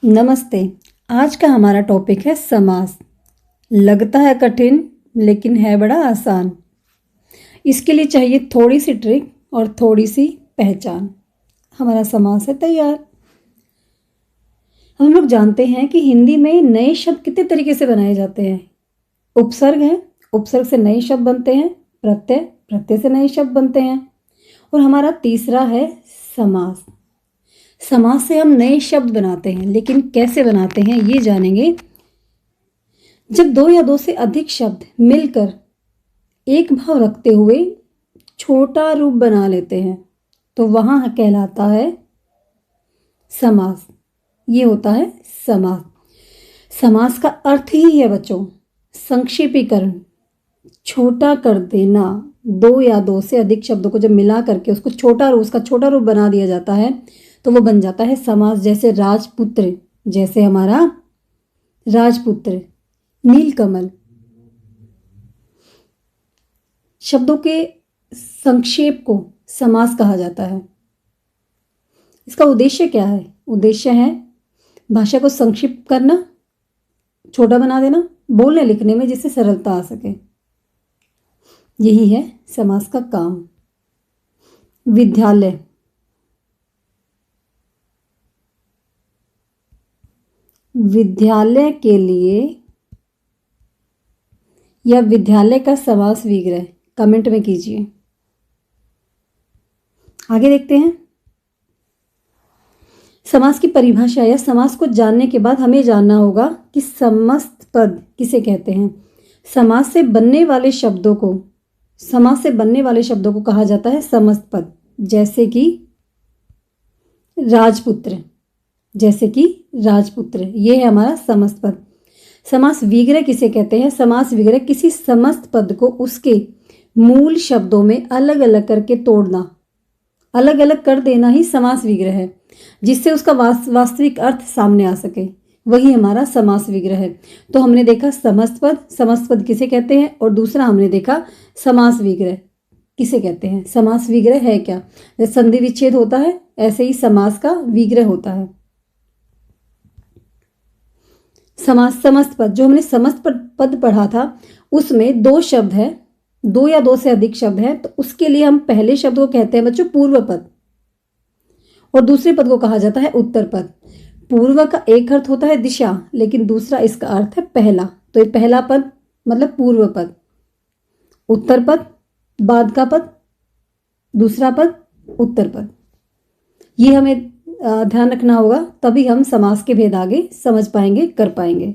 नमस्ते। आज का हमारा टॉपिक है समास। लगता है कठिन लेकिन है बड़ा आसान। इसके लिए चाहिए थोड़ी सी ट्रिक और थोड़ी सी पहचान। हमारा समास है तैयार। हम लोग जानते हैं कि हिंदी में नए शब्द कितने तरीके से बनाए जाते हैं। उपसर्ग है, उपसर्ग से नए शब्द बनते हैं। प्रत्यय, प्रत्यय से नए शब्द बनते हैं। और हमारा तीसरा है समास। समास से हम नए शब्द बनाते हैं, लेकिन कैसे बनाते हैं ये जानेंगे। जब दो या दो से अधिक शब्द मिलकर एक भाव रखते हुए छोटा रूप बना लेते हैं तो वहां कहलाता है समास। ये होता है समास। समास का अर्थ ही है बच्चों संक्षेपीकरण, छोटा कर देना। दो या दो से अधिक शब्दों को जब मिला करके उसको उसका छोटा रूप बना दिया जाता है तो वो बन जाता है समास। जैसे राजपुत्र, जैसे हमारा राजपुत्र, नीलकमल। शब्दों के संक्षेप को समास कहा जाता है। इसका उद्देश्य क्या है? उद्देश्य है भाषा को संक्षिप्त करना, छोटा बना देना, बोलने लिखने में जिससे सरलता आ सके। यही है समास का काम। विद्यालय, विद्यालय के लिए या विद्यालय का समास विग्रह कमेंट में कीजिए। आगे देखते हैं। समास की परिभाषा या समास को जानने के बाद हमें जानना होगा कि समस्त पद किसे कहते हैं। समास से बनने वाले शब्दों को कहा जाता है समस्त पद। जैसे कि राजपुत्र, ये है हमारा समस्त पद। समास विग्रह किसे कहते हैं? समास विग्रह किसी समस्त पद को उसके मूल शब्दों में अलग अलग करके तोड़ना, अलग अलग कर देना ही समास विग्रह है, जिससे उसका वास्तविक अर्थ सामने आ सके। वही हमारा समास विग्रह है। तो हमने देखा समस्त पद किसे कहते हैं, और दूसरा हमने देखा समास विग्रह किसे कहते हैं। समास विग्रह है क्या? जैसे संधि विच्छेद होता है, ऐसे ही समास का विग्रह होता है। समस्त पद, जो हमने समस्त पद पढ़ा था, उसमें दो शब्द है, दो या दो से अधिक शब्द है, तो उसके लिए हम पहले शब्द को कहते हैं बच्चों पूर्व पद, और दूसरे पद को कहा जाता है उत्तर पद। पूर्व का एक अर्थ होता है दिशा, लेकिन दूसरा इसका अर्थ है पहला। तो ये पहला पद मतलब पूर्व पद, उत्तर पद बाद का पद, दूसरा पद उत्तर पद। ये हमें ध्यान रखना होगा, तभी हम समास के भेद आगे समझ पाएंगे, कर पाएंगे।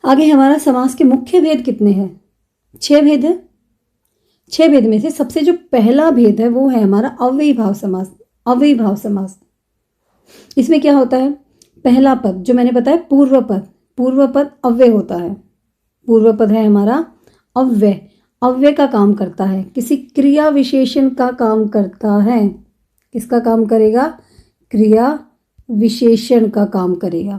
आगे हमारा समास के मुख्य भेद कितने हैं? 6 भेद है। 6 भेद में से सबसे जो पहला भेद है वो है हमारा अव्ययीभाव समास। अव्ययीभाव समास, इसमें क्या होता है? पहला पद जो मैंने बताया पूर्व पद अव्यय होता है। पूर्व पद है हमारा अव्यय का काम करता है, किसी क्रिया विशेषण का काम करता है। किसका काम करेगा? क्रिया विशेषण का काम करेगा।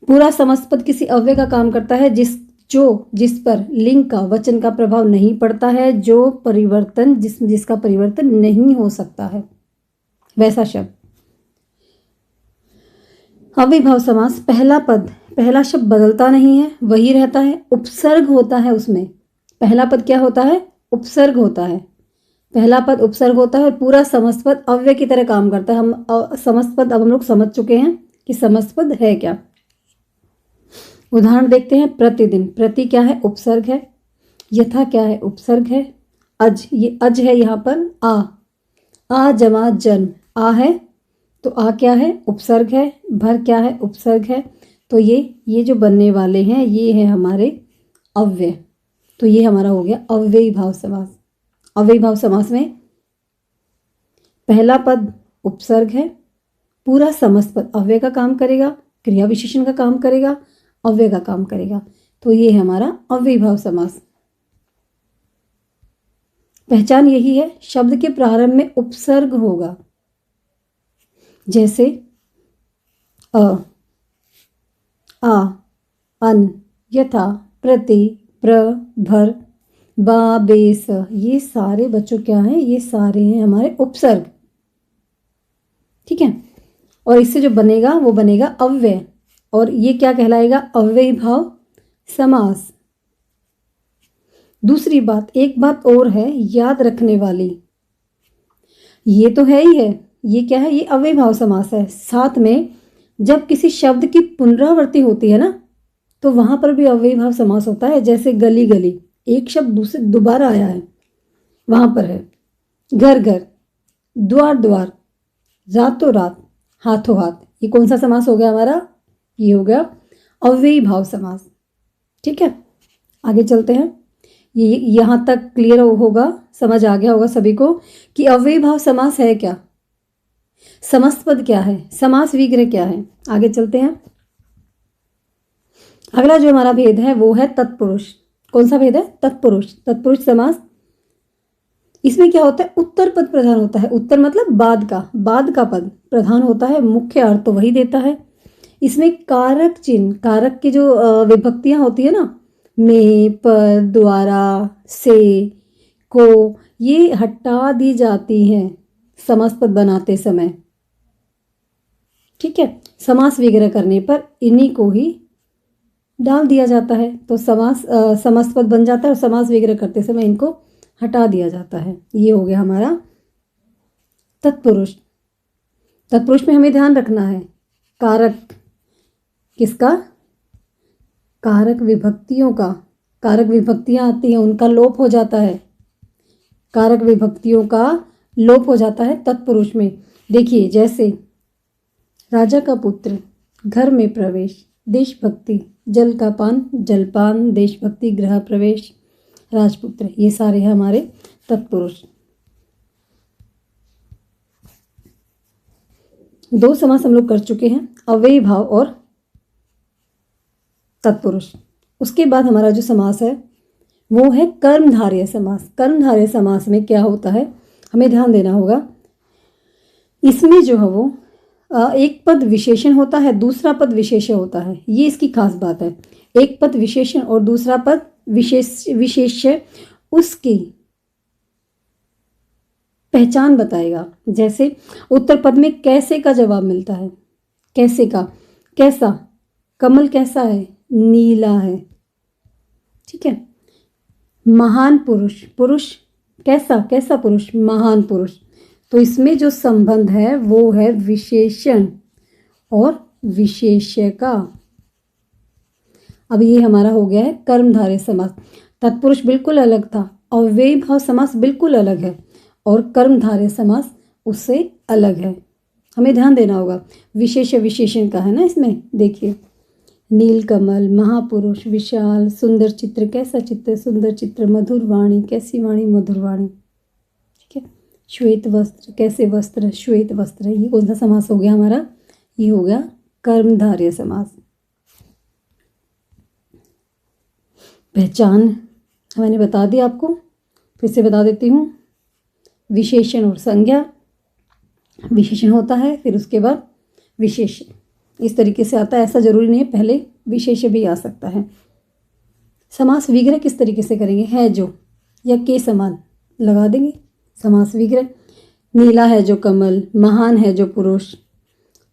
पूरा समस्त पद किसी अव्यय का काम करता है जिस पर लिंग का, वचन का प्रभाव नहीं पड़ता है, जिसका परिवर्तन नहीं हो सकता है, वैसा शब्द। अव्ययीभाव समास, पहला शब्द बदलता नहीं है, वही रहता है। उपसर्ग होता है उसमें। पहला पद क्या होता है? उपसर्ग होता है। पहला पद उपसर्ग होता है और पूरा समस्त पद अव्यय की तरह काम करता है। हम समस्त पद अब हम लोग समझ चुके हैं कि समस्त पद है क्या। उदाहरण देखते हैं। प्रतिदिन, प्रति क्या है? उपसर्ग है। यथा क्या है? उपसर्ग है। अज, ये अज है यहाँ पर। आ जमा जन्म, आ है तो आ क्या है? उपसर्ग है। भर क्या है? उपसर्ग है। तो ये जो बनने वाले हैं ये है हमारे अव्यय। तो ये हमारा हो गया अव्ययीभाव समास। अव्ययीभाव समास में पहला पद उपसर्ग है, पूरा समस्त पद अव्यय का काम करेगा, क्रिया विशेषण का काम करेगा, अव्यय का काम करेगा। तो ये है हमारा अव्ययीभाव समास। पहचान यही है, शब्द के प्रारंभ में उपसर्ग होगा। जैसे अ, आ, अन, यथा, प्रति, प्र, भर, बा, बे, स, ये सारे बच्चों क्या हैं? ये सारे हैं हमारे उपसर्ग। ठीक है। और इससे जो बनेगा वो बनेगा अव्यय, और ये क्या कहलाएगा? अव्ययी भाव समास। दूसरी बात, एक बात और है याद रखने वाली, ये तो है ही है, ये क्या है? ये अव्ययी भाव समास है। साथ में जब किसी शब्द की पुनरावृत्ति होती है ना, तो वहां पर भी अव्ययी भाव समास होता है। जैसे गली गली, एक शब्द दूसरे दोबारा आया है, वहां पर है घर घर, द्वार द्वार, रातों रात, हाथों हाथ। ये कौन सा समास हो गया हमारा? ये हो गया अव्ययी भाव समास। ठीक है, आगे चलते हैं। ये यहाँ तक क्लियर होगा, समझ आ गया होगा सभी को कि अव्ययी भाव समास है क्या, समस्त पद क्या है, समास विग्रह क्या है। आगे चलते हैं। अगला जो हमारा भेद है वो है तत्पुरुष। कौन सा भेद है? तत्पुरुष। तत्पुरुष समास, इसमें क्या होता है? उत्तर पद प्रधान होता है। उत्तर मतलब बाद का पद प्रधान होता है, मुख्य अर्थ तो वही देता है। इसमें कारक चिन्ह, कारक की जो विभक्तियां होती है ना, में, पर, द्वारा, से, को, ये हटा दी जाती हैं समास पद बनाते समय। ठीक है, समास विग्रह करने पर इन्हीं को ही डाल दिया जाता है, तो समास पद बन जाता है और समास विग्रह करते समय इनको हटा दिया जाता है। ये हो गया हमारा तत्पुरुष। तत्पुरुष में हमें ध्यान रखना है कारक किसका? कारक विभक्तियों का। कारक विभक्तियां आती हैं, उनका लोप हो जाता है। कारक विभक्तियों का लोप हो जाता है तत्पुरुष में। देखिए, जैसे राजा का पुत्र, घर में प्रवेश, देशभक्ति, जल का पान, जलपान, देशभक्ति, गृह प्रवेश, राजपुत्र, ये सारे हैं हमारे तत्पुरुष। दो समास हम लोग कर चुके हैं, अव्ययी भाव और तत्पुरुष। उसके बाद हमारा जो समास है वो है कर्मधारय समास। कर्मधारय समास में क्या होता है, हमें ध्यान देना होगा। इसमें जो है वो एक पद विशेषण होता है, दूसरा पद विशेष्य होता है। ये इसकी खास बात है। एक पद विशेषण और दूसरा पद विशेष्य उसकी पहचान बताएगा। जैसे उत्तर पद में कैसे का जवाब मिलता है, कैसे का, कैसा, कमल कैसा है? नीला है। ठीक है। महान पुरुष, पुरुष कैसा, कैसा पुरुष? महान पुरुष। तो इसमें जो संबंध है वो है विशेषण और विशेष्य का। अब ये हमारा हो गया है कर्मधारय समास। तत्पुरुष बिल्कुल अलग था, अव्ययी भाव समास बिल्कुल अलग है, और कर्मधारय समास उससे अलग है। हमें ध्यान देना होगा, विशेष्य विशेषण का है ना इसमें। देखिए, नीलकमल, महापुरुष, विशाल, सुंदर चित्र, कैसा चित्र? सुंदर चित्र, मधुर वाणी, कैसी वाणी? मधुर वाणी। ठीक है। श्वेत वस्त्र, कैसे वस्त्र? श्वेत वस्त्र। ये कौन सा समास हो गया हमारा? ये हो गया कर्मधारय समास। पहचान मैंने बता दी आपको, फिर से बता देती हूँ। विशेषण और संज्ञा, विशेषण होता है, फिर उसके बाद विशेषण, इस तरीके से आता है। ऐसा जरूरी नहीं है, पहले विशेष्य भी आ सकता है। समास विग्रह किस तरीके से करेंगे? है जो या के समान लगा देंगे समास विग्रह। नीला है जो कमल, महान है जो पुरुष,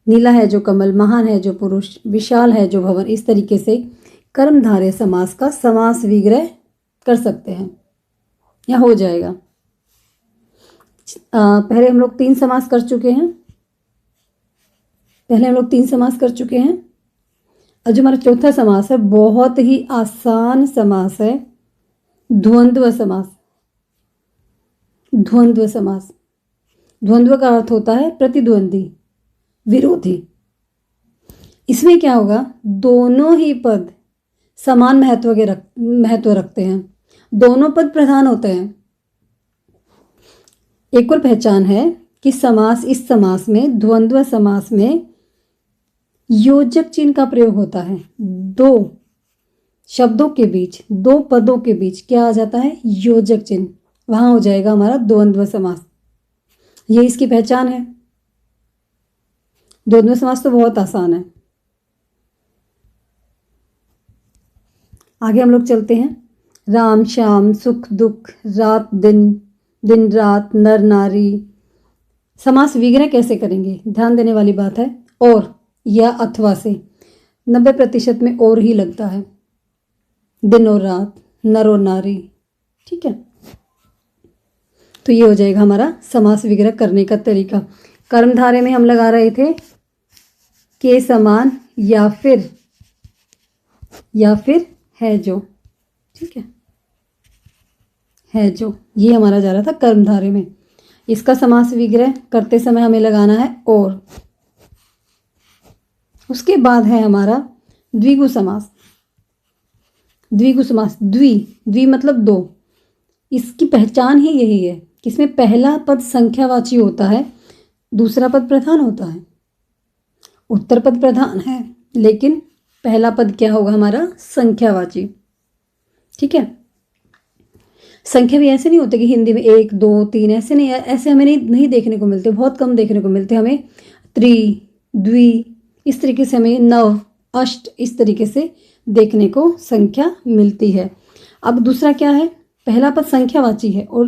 नीला है जो कमल, महान है जो पुरुष, विशाल है जो भवन। इस तरीके से कर्मधारय समास का समास विग्रह कर सकते हैं, या हो जाएगा। पहले हम लोग तीन समास कर चुके हैं। और जो हमारा चौथा समास है बहुत ही आसान समास है, द्वंद्व समास। द्वंद्व समास, द्वंद्व का अर्थ होता है प्रतिद्वंदी, विरोधी। इसमें क्या होगा? दोनों ही पद समान महत्व रखते हैं, दोनों पद प्रधान होते हैं। एक और पहचान है कि समास, इस समास में, द्वंद्व समास में योजक चिन्ह का प्रयोग होता है। दो शब्दों के बीच, दो पदों के बीच क्या आ जाता है? योजक चिन्ह। वहां हो जाएगा हमारा द्वंद्व समास। ये इसकी पहचान है। द्वंद्व समास तो बहुत आसान है। आगे हम लोग चलते हैं। राम श्याम, सुख दुख, रात दिन, दिन रात, नर नारी, समास विग्रह कैसे करेंगे, ध्यान देने वाली बात है। और या अथवा से 90% में और ही लगता है, दिन और रात, नर और नारी, ठीक है। तो ये हो जाएगा हमारा समास विग्रह करने का तरीका। कर्मधारय में हम लगा रहे थे के समान या फिर है जो, ठीक है जो, ये हमारा जा रहा था कर्मधारय में। इसका समास विग्रह करते समय हमें लगाना है और। उसके बाद है हमारा द्विगु समास। द्विगु समास, द्वि मतलब दो। इसकी पहचान ही यही है कि इसमें पहला पद संख्यावाची होता है, दूसरा पद प्रधान होता है। उत्तर पद प्रधान है लेकिन पहला पद क्या होगा हमारा, संख्यावाची, ठीक है। संख्या भी ऐसे नहीं होते कि हिंदी में 1 2 3 ऐसे नहीं, ऐसे हमें नहीं देखने को मिलते, बहुत कम देखने को मिलते। हमें त्रि, द्वि, इस तरीके से हमें नव, अष्ट, इस तरीके से देखने को संख्या मिलती है। अब दूसरा क्या है, पहला पद संख्यावाची है और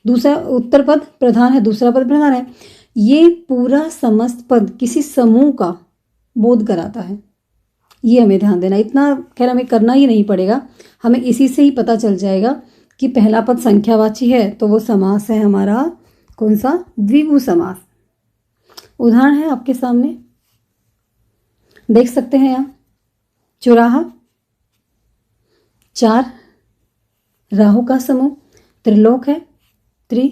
दूसरा उत्तर पद प्रधान है, दूसरा पद प्रधान है। ये पूरा समस्त पद किसी समूह का बोध कराता है, ये हमें ध्यान देना। इतना खैर हमें करना ही नहीं पड़ेगा, हमें इसी से ही पता चल जाएगा कि पहला पद संख्यावाची है तो वो समास है हमारा कौन सा, द्विगु समास। उदाहरण है आपके सामने, देख सकते हैं यहाँ, चौराहा, 4 राहु का समूह, त्रिलोक है, त्रि,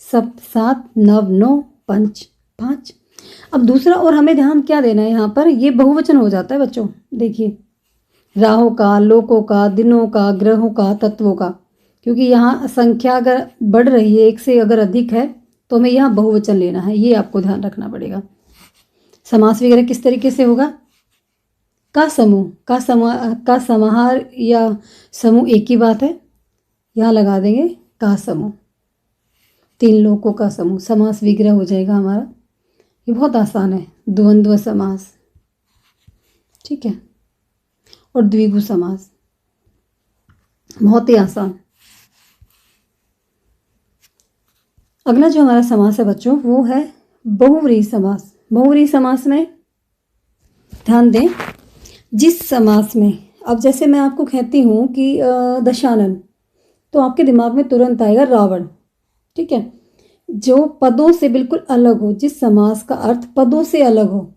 सप्त 7, नव 9, पंच 5। अब दूसरा और हमें ध्यान क्या देना है, यहाँ पर ये बहुवचन हो जाता है बच्चों। देखिए, राहु का, लोकों का, दिनों का, ग्रहों का, तत्वों का, क्योंकि यहाँ संख्या अगर बढ़ रही है, एक से अगर अधिक है तो हमें यहाँ बहुवचन लेना है, ये आपको ध्यान रखना पड़ेगा। समास वगैरह किस तरीके से होगा, का समूह, का समाहार या समूह एक ही बात है, यहाँ लगा देंगे का समूह, 3 लोकों का समूह, समास विग्रह हो जाएगा हमारा। ये बहुत आसान है, द्वंद्व समास, ठीक है, और द्विगु समास, बहुत ही आसान। अगला जो हमारा समास है बच्चों वो है बहुव्रीहि समास। बहुव्रीहि समास में ध्यान दें, जिस समास में, अब जैसे मैं आपको कहती हूँ कि दशानन, तो आपके दिमाग में तुरंत आएगा रावण, ठीक है, जो पदों से बिल्कुल अलग हो, जिस समास का अर्थ पदों से अलग हो।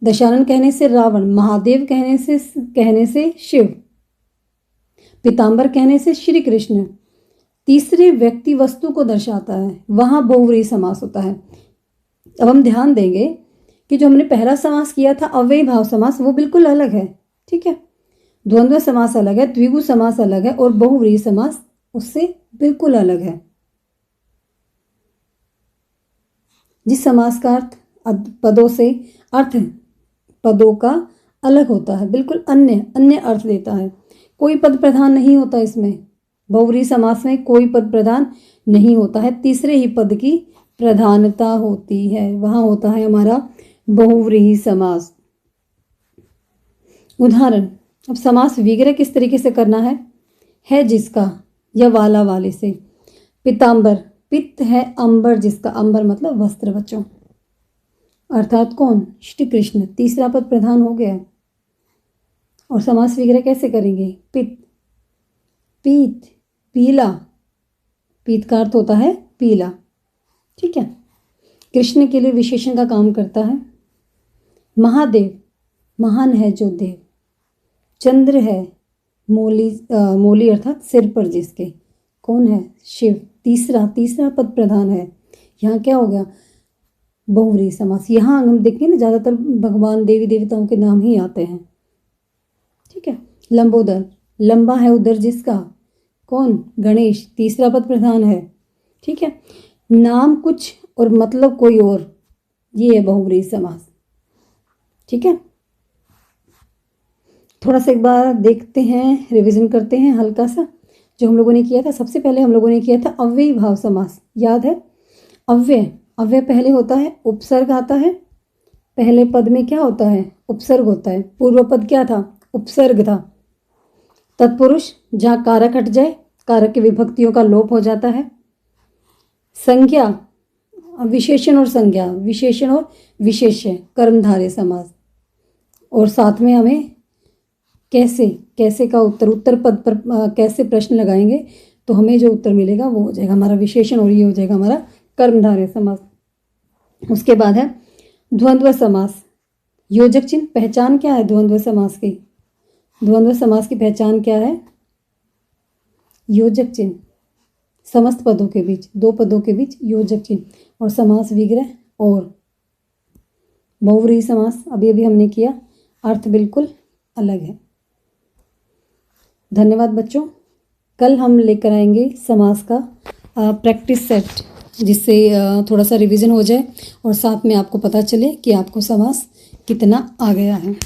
दशानन कहने से रावण, महादेव कहने से शिव, पीताम्बर कहने से श्री कृष्ण, तीसरे व्यक्ति वस्तु को दर्शाता है, वहां बहुव्रीहि समास होता है। अब हम ध्यान देंगे कि जो हमने पहला समास किया था अव्ययी भाव समास, वो बिल्कुल अलग है, ठीक है। द्वंद्व समास अलग है, द्विगु समास अलग है और बहुव्रीहि समास उससे बिल्कुल अलग है। जिस समास का अर्थ पदों से अर्थ पदों का अलग होता है, बिल्कुल अन्य अर्थ देता है, कोई पद प्रधान नहीं होता इसमें। बहुव्रीहि समास में कोई पद प्रधान नहीं होता है, तीसरे ही पद की प्रधानता होती है, वहां होता है हमारा बहुव्रीहि समास। उदाहरण, अब समास विग्रह किस तरीके से करना है जिसका या वाला वाले से। पीताम्बर, पित्त है अंबर जिसका, अंबर मतलब वस्त्र बच्चों, अर्थात कौन, श्री कृष्ण, तीसरा पद प्रधान हो गया। और समास विग्रह कैसे करेंगे, पित्त, पीत, पीला, पीत का अर्थ होता है पीला, ठीक है, कृष्ण के लिए विशेषण का काम करता है। महादेव, महान है जो देव, चंद्र है मौली अर्थात सिर पर जिसके, कौन है, शिव, तीसरा पद प्रधान है। यहाँ क्या हो गया, बहुव्रीहि समास। यहाँ हम देखें ना, ज़्यादातर भगवान देवी देवताओं के नाम ही आते हैं, ठीक है। लंबोदर, लंबा है उदर जिसका, कौन, गणेश, तीसरा पद प्रधान है, ठीक है। नाम कुछ और मतलब कोई और, ये है बहुव्रीहि समास, ठीक है। थोड़ा सा एक बार देखते हैं, रिवीजन करते हैं हल्का सा जो हम लोगों ने किया था। सबसे पहले हम लोगों ने किया था अव्ययी भाव समास, याद है। अव्यय पहले होता है, उपसर्ग आता है, पहले पद में क्या होता है, उपसर्ग होता है। पूर्व पद क्या था, उपसर्ग था। तत्पुरुष, जहाँ कारक हट जाए, कारक की विभक्तियों का लोप हो जाता है। संज्ञा, विशेषण और संज्ञा, विशेषण और विशेष्य, कर्मधारय समास। और साथ में हमें कैसे, कैसे का उत्तर पद पर कैसे प्रश्न लगाएंगे तो हमें जो उत्तर मिलेगा वो हो जाएगा हमारा विशेषण और ये हो जाएगा हमारा कर्मधारय समास। उसके बाद है द्वंद्व समास। योजक चिन्ह पहचान क्या है द्वंद्व समास की? द्वंद्व समास की पहचान क्या है? योजक चिन्ह समस्त पदों के बीच, दो पदों के बीच योजक चिन्ह, और समास विग्रह और बहुव्रीहि समास अभी अभी हमने किया, अर्थ बिल्कुल अलग है। धन्यवाद बच्चों। कल हम लेकर आएंगे समास का प्रैक्टिस सेट, जिससे थोड़ा सा रिवीजन हो जाए और साथ में आपको पता चले कि आपको समास कितना आ गया है।